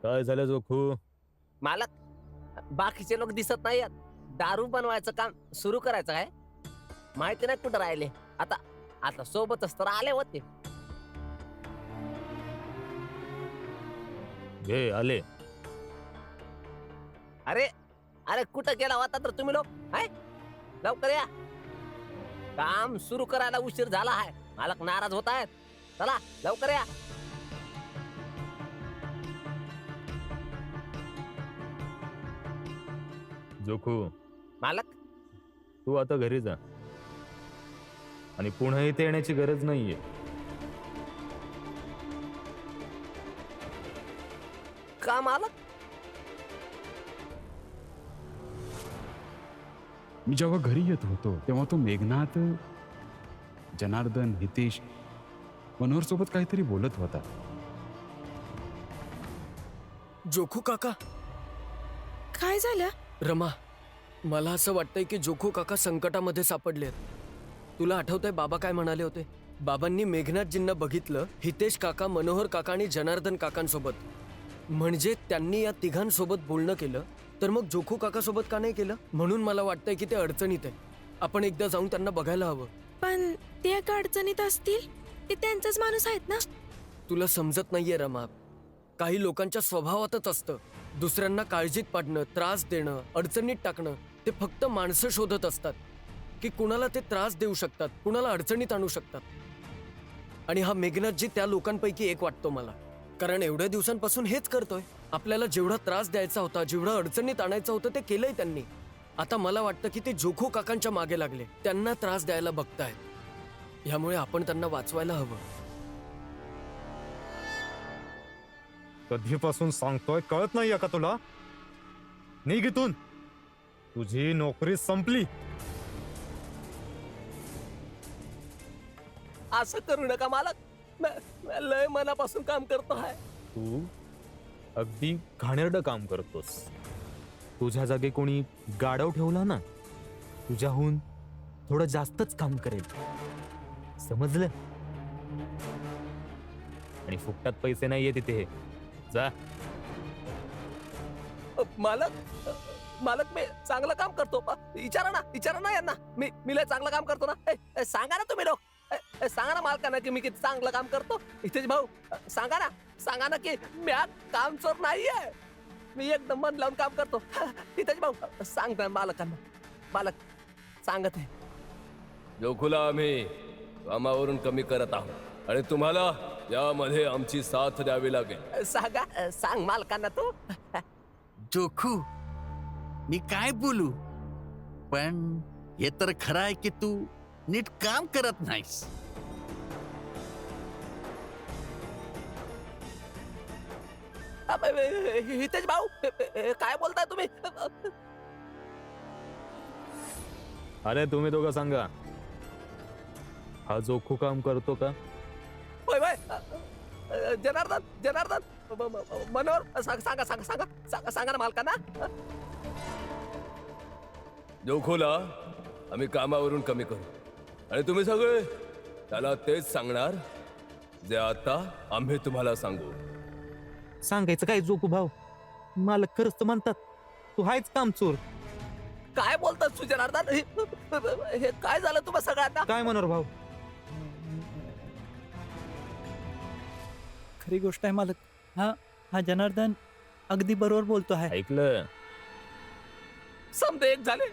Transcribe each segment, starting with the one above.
काय झालं जोखू? मालक, बाकीचे लोक दिसत नाहीयेत. दारू बनवायचं काम सुरू करायचं काय? माहिती नाही कुठं राहिले. आता आता सोबतच तर आले होते. घे आले. अरे अरे कुठं गेला होता तर तुम्ही लोक? हाय, लवकर या. काम सुरू करायला उशीर झाला आहे. मालक नाराज होत आहेत. चला लवकर या. जोखू, मालक, तू आता घरी जा आणि पुन्हा इथे येण्याची गरज नाहीये. का मालक? मी जेव्हा घरी येत होतो तेव्हा तो मेघनाथ, जनार्दन, हितेश, मनोहर सोबत काहीतरी बोलत होता. जोखू काका. काय झालं? रमा, मला असं वाटतंय की जोखू काका संकटामध्ये सापडलेत. तुला आठवतंय बाबा काय म्हणाले होते? बाबांनी मेघनाथजींना बघितलं हितेश काका, मनोहर काका आणि जनार्दन काकांसोबत. म्हणजे त्यांनी या तिघांसोबत बोलणं केलं, तर मग जोखू काका सोबत का नाही केलं? म्हणून मला वाटतंय की ते अडचणीत आहे. आपण एकदा जाऊन त्यांना बघायला हवं. पण ते एका अडचणीत असतील. ते त्यांचाच माणूस आहेत ना. तुला समजत नाहीये रमा. काही लोकांच्या स्वभावातच असतं. दुसऱ्यांना काळजीत पाडणं, त्रास देणं, अडचणीत टाकणं. ते फक्त माणसं शोधत असतात की कुणाला ते त्रास देऊ शकतात, कुणाला अडचणीत आणू शकतात. आणि हा मेघनाथजी त्या लोकांपैकी एक वाटतो मला. कारण एवढ्या दिवसांपासून हेच करतोय. आपल्याला जेवढा त्रास द्यायचा होता, जेवढं अडचणीत आणायचं होतं ते केलंय त्यांनी. आता मला वाटतं की ते जोखू काकांच्या मागे लागले, त्यांना त्रास द्यायला बघतायत. ह्यामुळे आपण त्यांना वाचवायला हवं. कधीपासून सांगतोय, कळत नाहीये का तुला? निघ इथून. तुझी नोकरी संपली. असं करू नका मालक. मैं लय मनापासून काम करतो आहे. तू अगदी घाणेरडं काम करतोस. तुझ्या जागी कोणी गाढव ठेवला ना, तुझ्याहून थोडं जास्तच काम करेल, समजलं? आणि फुकटात पैसे नाहीये तिथे. जा. मालक, मालक मी चांगलं काम करतो. विचारा ना यांना. मी लय चांगलं काम करतो ना. सांगा ना तुम्ही लोक. सांगा ना मालकांना की मी किती चांगलं काम करतो. इथेच भाऊ, सांगा ना की मी काम चोर नाहीये. मी एकदम मन लावून काम करतो. इथेच भाऊ सांगता मालकांना. मालक सांगत आहे. जोखूला आम्ही कामावरून कमी करत आहोत आणि तुम्हाला यामध्ये आमची साथ द्यावी लागेल. सांग मालकांना तू. जोखू, मी काय बोलू? पण हे तर खरं आहे की तू नीट काम करत नाहीस. हितेश भाऊ, काय बोलताय तुम्ही? अरे तुम्ही दोघं सांगा, हा जोखू काम करतो का? होय होय. जनार्दन, मनोहर, सांगा ना मालकांना. जोखूला आम्ही कामावरून कमी करू आणि तुम्ही सगळे त्याला तेच सांगणार जे आता आम्ही तुम्हाला सांगू. सांगायचं काय जोखू भाऊ? मालक खरंच तर म्हणतात तू हायच काम चोर. काय बोलतात तू जनार्दन? हे काय झालं तुम्हा सगळ्यांना? काय म्हणणार भाऊ? खरी गोष्ट आहे मालक. हा जनार्दन अगदी बरोबर बोलतो आहे. ऐकलं? समदे एक झाले.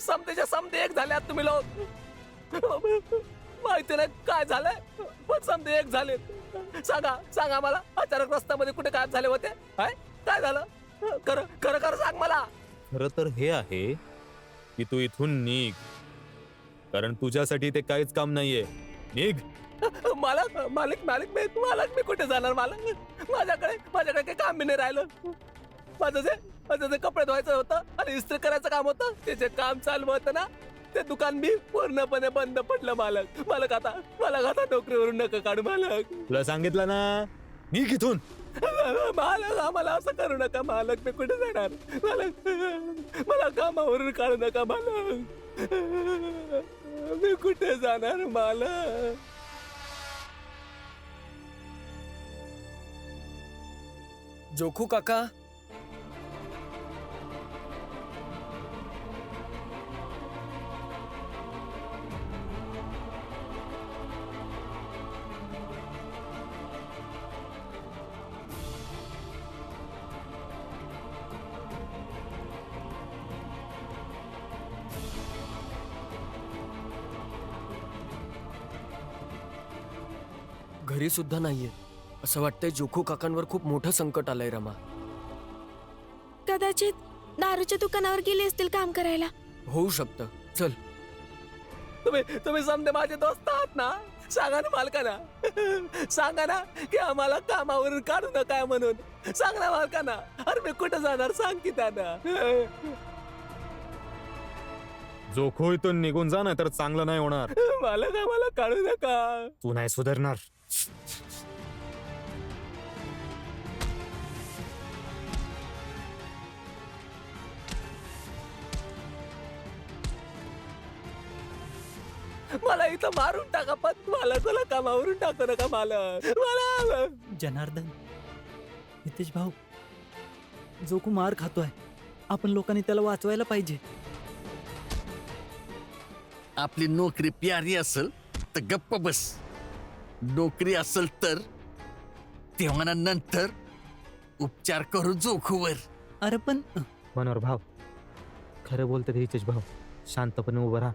समदे एक झाले तुम्ही लोक. माहिती नाही काय झालंय, पण समदे एक झाले. सांगा मला. अचानक रस्त्यामध्ये कुठे काय झाले होते? काय झालं? खरं सांग मला. खरं तर हे आहे की तू इथून निघ, कारण तुझ्यासाठी ते काहीच काम नाहीये. निघ. मालक मी कुठे जाणार मालक? माझ्याकडे काही काम बी नाही राहिलं. माझं जे कपडे धुवायचं होतं आणि इस्त्री करायचं काम होतं, ते जे काम चालू होतं ना, ते दुकान बी पूर्णपणे बंद पडलं मालक. मला आता नोकरीवरून नका काढू मालक. तुला सांगितलं ना, निघ इथून. मालक आम्हाला असं करू नका मालक. मी कुठे जाणार मालक? मला कामावरून काढू नका मालक. मी कुठे जाणार मालक? जोखू काका. घरी सुद्धा नाहीये. असं वाटतंय जोखू काकांवर खूप मोठं संकट आलंय रमा. कदाचित दारूच्या दुकानावर गेले असतील काम करायला. होऊ शकतं. चल. तुम्ही समजे माझे दोस्त आहात ना. सांगा ना मालकाना, सांगा ना की आम्हाला कामावरून काढू नका म्हणून. सांग ना मालकाना. अरे मी कुठं जाणार सांग की त्यांना. जोखो इथून निघून जा, नाही तर चांगलं नाही होणार. मालक आम्हाला काढू नका. तू नाही सुधारणार. मला इथं मारून टाका, पण मालकाला कामावरून टाकू नका मालक. मला जनार्दन, हितेश भाऊ, जोखू मार खातोय. आपण लोकांनी त्याला वाचवायला पाहिजे. आपली नोकरी प्यारी असेल तर गप्प बस. नोकरी असेल तर तेव्हा नंतर उपचार करू जोखूवर. अरे पण मनोहर भाव, खरं बोलतात हिचेच भाऊ. शांतपणे उभं राहा.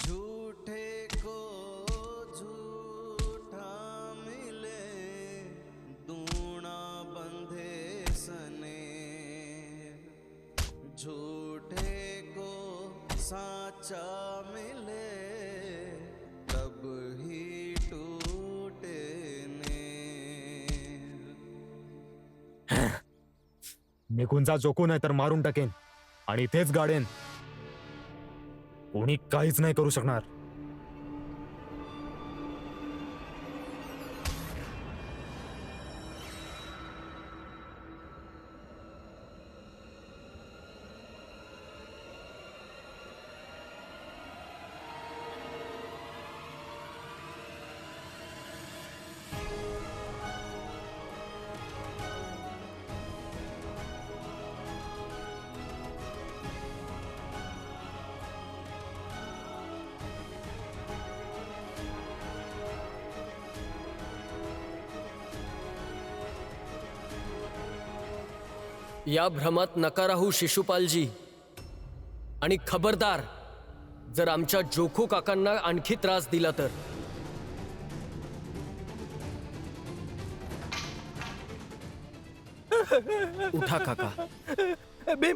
झूठे को झूठा मिले, दूना बंधे सने, झूठे को साचा मिले, तब ही टूटे नेर. निघून जा जोखो, नाही तर मारून टाकेन आणि इथेच गाडेन. कोणी काहीच नाही करू शकणार. या भ्रमात नका राहू शिशुपालजी. आणि खबरदार, जर आमच्या जोखू काकांना आणखी त्रास दिला तर. उठा काका. भीम,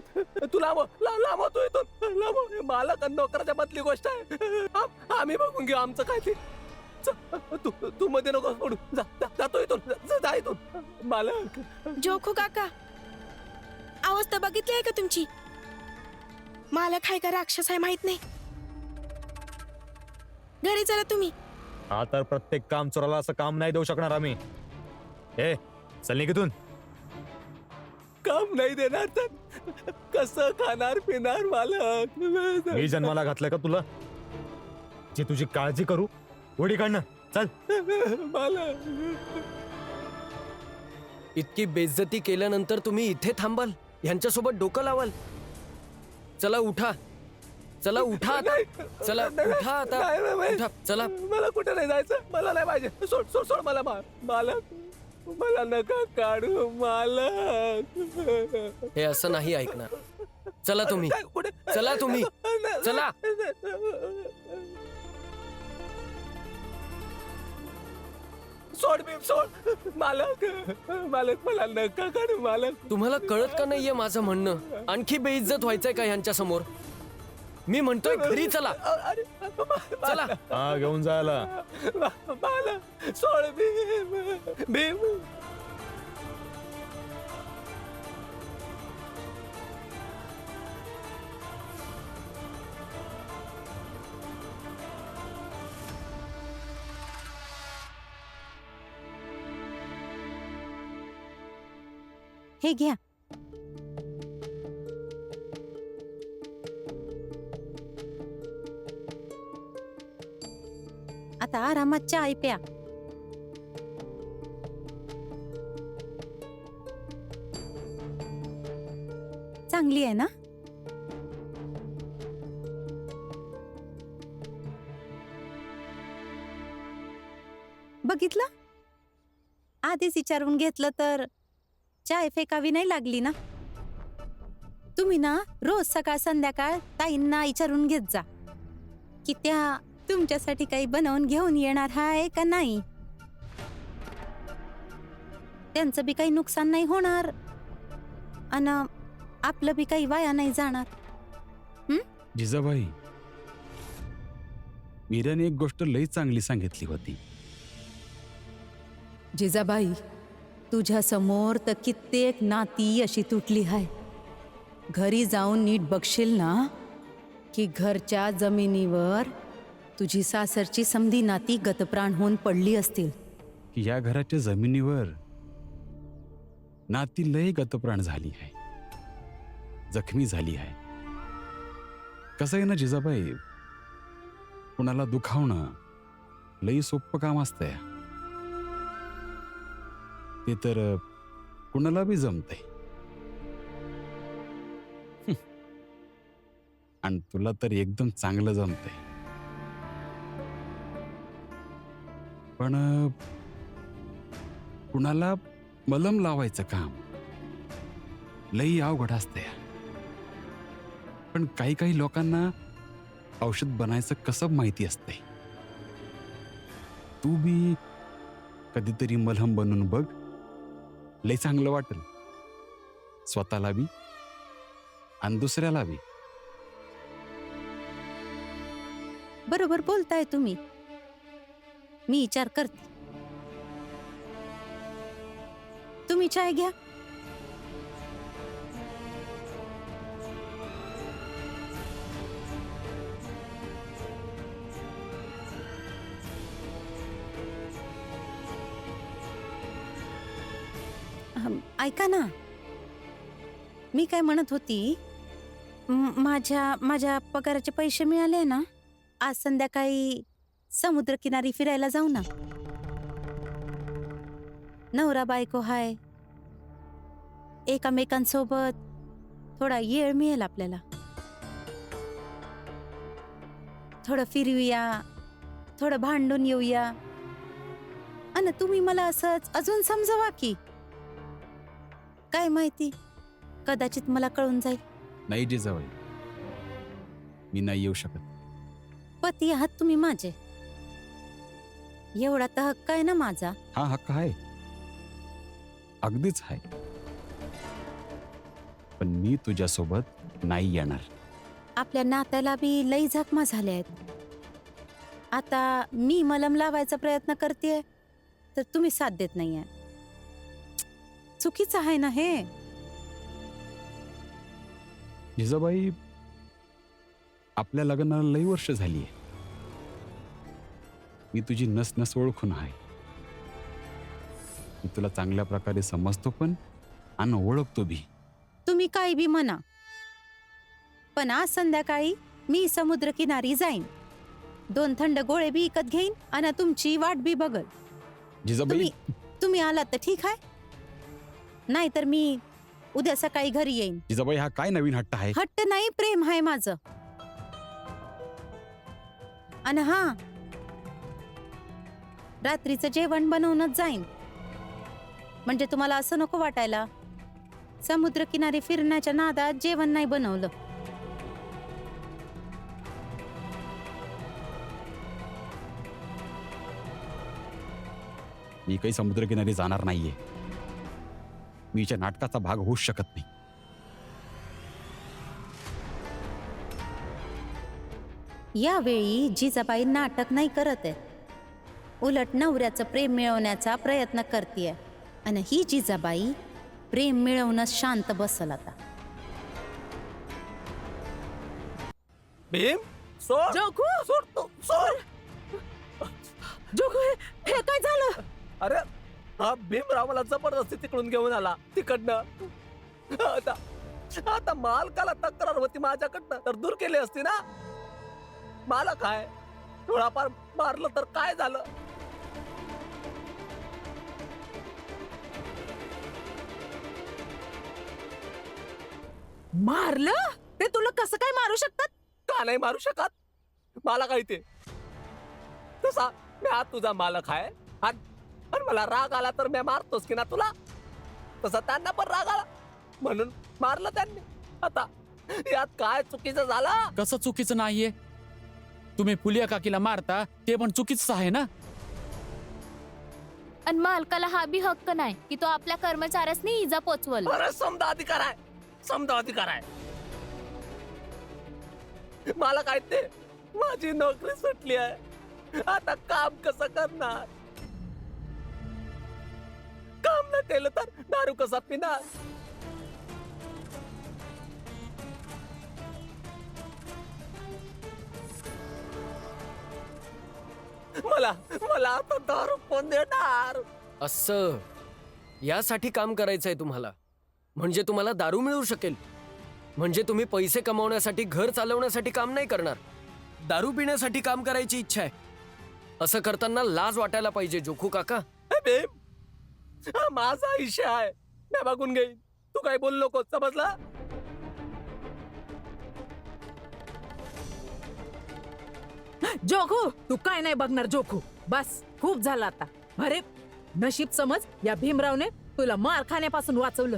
तू लांब तू इथून लांब. मालक आणि नोकराच्या बदली गोष्ट आहे. आम्ही बघून घेऊ आमचं काय ते. तू मध्ये नको पडू. जातो इथून. जा इथून मालक. जोखू काका, अवस्था बघितली आहे का तुमची? मालक आहे का राक्षस आहे माहित नाही. घरी चला तुम्ही. हा तर प्रत्येक काम चोराला असं काम नाही देऊ शकणार आम्ही. ए, चल निघ. काम नाही देणार तर कसं खाणार पिणार मालक? मी जन्माला घातलंय का तुला? जी तुझी काळजी करू. उडी काढणं. चल. मालक, इतकी बेइज्जती केल्यानंतर तुम्ही इथे थांबाल, ह्यांच्यासोबत डोकं लावाल? चला उठा. चला उठा आता. चला उठा आता. उठा. चला. मला कुठे नाही जायचं. मला नाही पाहिजे. सोड सोड सोड मला मालक. मला नका काढू मालक. हे असं नाही ऐकणार. चला तुम्ही. चला तुम्ही. चला. सोड भीम सोड. मालक मालक मला नका काढू मालक. तुम्हाला कळत का नाहीये माझं म्हणणं? आणखी बेइज्जत व्हायचंय का ह्यांच्या समोर? मी म्हणतोय घरी चला. अरे चला. हा, घेऊन जायला. मालक सोड भीम. भीम, हे घ्या. आता आरामात चहा प्या. चांगली आहे ना? बघितलं, आधीच विचारून घेतलं तर चाय फेकावी नाही लागली ना. तुम्ही ना रोज सकाळ संध्याकाळ ताईंना विचारून घेत जा की त्या तुमच्यासाठी काही बनवून घेऊन येणार आहे का नाही. त्यांचं बी काही नुकसान नाही होणार आणि आपलं बी काही वाया नाही जाणार. जिजाबाई, मीराने एक गोष्ट लई चांगली सांगितली होती. जिजाबाई, तुझ्या समोर तर कित्येक नाती अशी तुटली आहे. घरी जाऊन नीट बघशील ना की घरच्या जमिनीवर तुझी सासरची समधी नाती गतप्राण होऊन पडली असतील. की या घराच्या जमिनीवर नाती लय गतप्राण झाली आहे, जखमी झाली आहे. कसं आहे ना जिजाबाई, कुणाला दुखावणं लई सोपं काम असतंय. ते तर कुणाला बी जमतंय. आणि तुला तर एकदम चांगलं जमतंय. पण कुणाला मलम लावायचं काम लई अवघड असतंय. पण काही काही लोकांना औषध बनायचं कसं माहिती असतंय. तू बी कधीतरी मलहम बनून बघ, लई चांगलं वाटेल स्वतःला बी आणि दुसऱ्याला बी. बरोबर बोलताय तुम्ही, मी विचार करते. तुम्ही चाय घ्या. ऐका ना, मी काय म्हणत होती, माझ्या पगाराचे पैसे मिळाले ना, आज संध्याकाळी समुद्रकिनारी फिरायला जाऊ ना. नवरा बायको हाय, एकामेकांसोबत थोडा वेळ मिळेल आपल्याला. थोडं फिरूया, थोडं भांडून येऊया. आणि तुम्ही मला असंच अजून समजवा की. काय माहिती, कदाचित मला कळून जाईल. नाही जिजाबाई, मी नाही येऊ शकत. पती आहात तुम्ही माझे, एवढा तर हक्क आहे ना माझा. हा हक्क आहे, अगदीच आहे. पण मी तुझ्यासोबत नाही येणार. आपल्या नात्याला बी लई जखमा झाल्या आहेत. आता मी मलम लावायचा प्रयत्न करतेय तर तुम्ही साथ देत नाहीये. चुकीचं आहे ना हे. जिजाबाई, आपल्या लग्नाला लई वर्ष झाली आहे. मी तुझी नस नस ओळखून आहे. मी तुला चांगल्या प्रकारे समजतो पण आणि ओळखतो बी. तुम्ही काही बी म्हणा, पण आज संध्याकाळी मी समुद्रकिनारी जाईन. 2 थंड गोळे बी विकत घेईन आणि तुमची वाट बी बघल. जिजाबाई, तुम्ही आलात तर ठीक आहे, नाहीतर मी उद्या सकाळी घरी येईन. जिजाबाई, हा काय नवीन हट्ट आहे? हट्ट नाही, प्रेम आहे माझं. आणि हा, रात्रीचं जेवण बनवूनच जाईन. म्हणजे तुम्हाला असं नको वाटायला समुद्रकिनारी फिरण्याच्या नादात जेवण नाही बनवलं. मी काही समुद्रकिनारी जाणार नाहीये. मी हिच्या नाटकाचा भाग होऊच शकत नाही. यावेळी जिजाबाई नाटक नाही करत आहे, उलट नवऱ्याचं प्रेम मिळवण्याचा प्रयत्न करतेय. आणि ही जिजाबाई प्रेम मिळवूनच शांत बसल आता. भीम, सोड. जोगू! सोड तू, सोड. जोगू, हे काय झालं? अरे हा भीमराव मला जबरदस्ती तिकडून घेऊन आला तिकडनं. आता मालकाला तक्रार होती माझ्याकडनं तर दूर केली असती ना. मला काय थोडाफार मारलं तर काय झालं. मारलं ते तुला कसं काय मारू शकतात? का नाही मारू शकत? मला काय ते तसा मी आज तुझा मालक आहे आणि मला राग आला तर मी मारतोस की ना तुला. तसा त्यांना पण राग आला म्हणून मारलं त्यांनी. आता यात काय चुकीचं झालं? कसं चुकीचं नाहीये? तुम्ही फुलिया काकीला मारता ते पण चुकीच आहे ना. आणि मालकाला हा बी हक्क नाही की तो आपल्या कर्मचाऱ्यासनी इजा पोचवल. अरे समजा अधिकार आहे, समजा अधिकार आहे. मला काय ते माझी नोकरी सुटली आहे, आता काम कसं करणार? काम न केलं तर दारू कसा पिणार? मला मला आता दारू कोण देणार? असं यासाठी काम करायचंय तुम्हाला, म्हणजे तुम्हाला दारू मिळू शकेल. म्हणजे तुम्ही पैसे कमावण्यासाठी, घर चालवण्यासाठी काम नाही करणार, दारू पिण्यासाठी काम करायची इच्छा आहे. असं करताना लाज वाटायला पाहिजे जोखू काका. ए भीम, हा माझा विषय आहे, मी बघून घेईन. तू काय बोलू नको, समजला? जोखू तू काय नाही बघणार जोखू. बस खूप झालं आता. अरे नशीब समज या भीमरावने तुला मार खाण्यापासून वाचवलं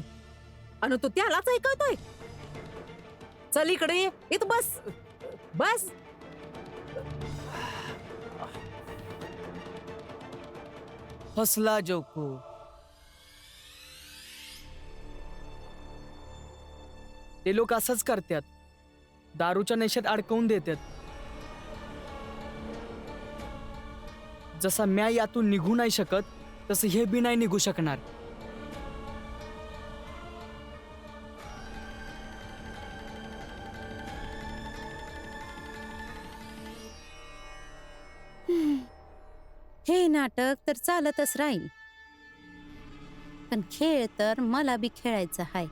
आणि तू त्यालाच ऐकवतोय. चल इकडे ये, इथं बस बस. हसला जोखू. ते लोक असंच करतात, दारूच्या नशेत अडकवून देतात. जसा म्या यातून निघू नाही शकत तसं हे बी नाही निघू शकणार. हे नाटक तर चालतच राहील, पण खेळ तर मला बी खेळायचा आहे.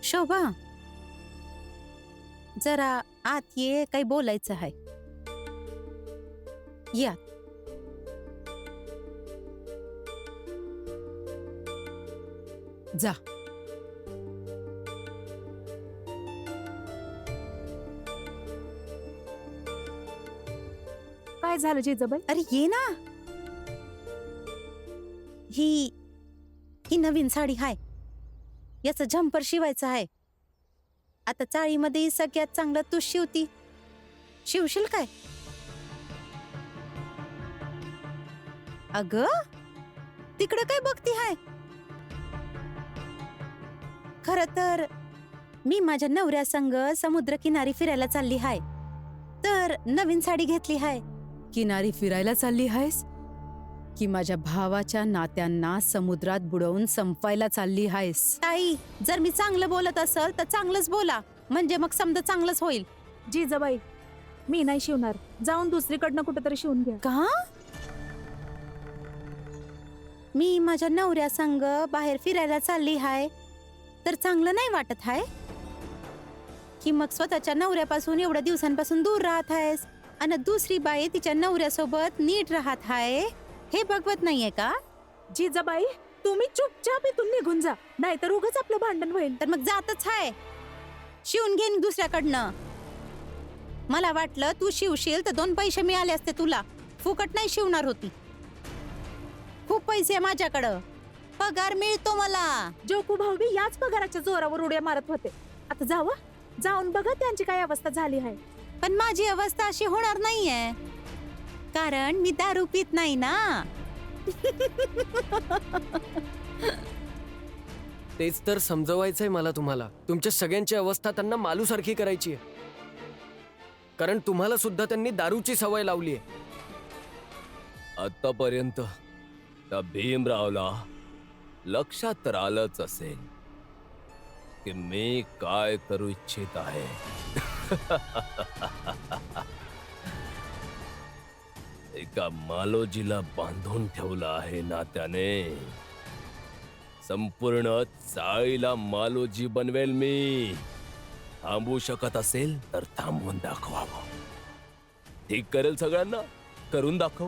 शोभा, जरा आत ये, काही बोलायचं आहे. या. जा. काय झालं जिजाबाई? अरे ये ना. ही नवीन साडी हाय, याचं झंपर शिवायचं आहे. आता चाळीमध्ये सगळ्यात चांगलं तू शिवती, शिवशील काय? अग तिकडे काय बघती हाय? खर तर मी माझ्या नवऱ्या संग समुद्र किनारी फिरायला चालली हाय, तर नवीन साडी घेतली हाय. किनारी फिरायला चालली आहेस की माझ्या भावाच्या नात्यांना समुद्रात बुडवून संपायला चालली आहेस? ताई, जर मी चांगलं बोलत असल तर चांगलंच बोला, म्हणजे मग समजा चांगलंच होईल. जिजाबाई मी नाही शिवणार, जाऊन दुसरीकडनं कुठेतरी शिवून घ्या. का? मी माझ्या नवऱ्या संग बाहेर फिरायला चालली हाय तर चांगलं नाही वाटत हाय? की मग स्वतःच्या नवऱ्यापासून एवढ्या दिवसांपासून दूर राहत आहेस आणि दुसरी बाई तिच्या नवऱ्यासोबत नीट राहत हाय, हे बघवत नाहीये का? जिजाबाई तुम्ही चुपचाप इथून निघून जा, नाहीतर उगाच आपलं भांडण होईल. तर मग जातच हाय, शिवून घेईन दुसऱ्याकडनं. मला वाटलं तू शिवशील तर 2 पैसे मिळाले असते तुला, फुकट नाही शिवणार होती. खूप पैसे आहे माझ्याकडं, पगार मिळतो मला. जोकू भाऊ बी याच पगाराच्या जोरावर उड्या मारत होते. आता जावा, जाऊन बघा त्यांची काय अवस्था झाली आहे. पण माझी अवस्था अशी होणार नाहीये, कारण मी दारू पित नाही ना. तेच तर समजवायचंय मला तुम्हाला. तुमच्या सगळ्यांची अवस्था त्यांना मालूसारखी करायची आहे, कारण तुम्हाला सुद्धा त्यांनी दारूची सवय लावली आहे. आतापर्यंत त्या भीमरावला लक्षात तर आलंच असेल की मी काय करू इच्छित आहे. एका मालोजीला बांधून ठेवलं आहे नात्याने. संपूर्ण चाळीला मालोजी बनवेल मी. थांबू शकत असेल तर थांबवून दाखवावं. ठीक करेल सगळ्यांना. करून दाखव.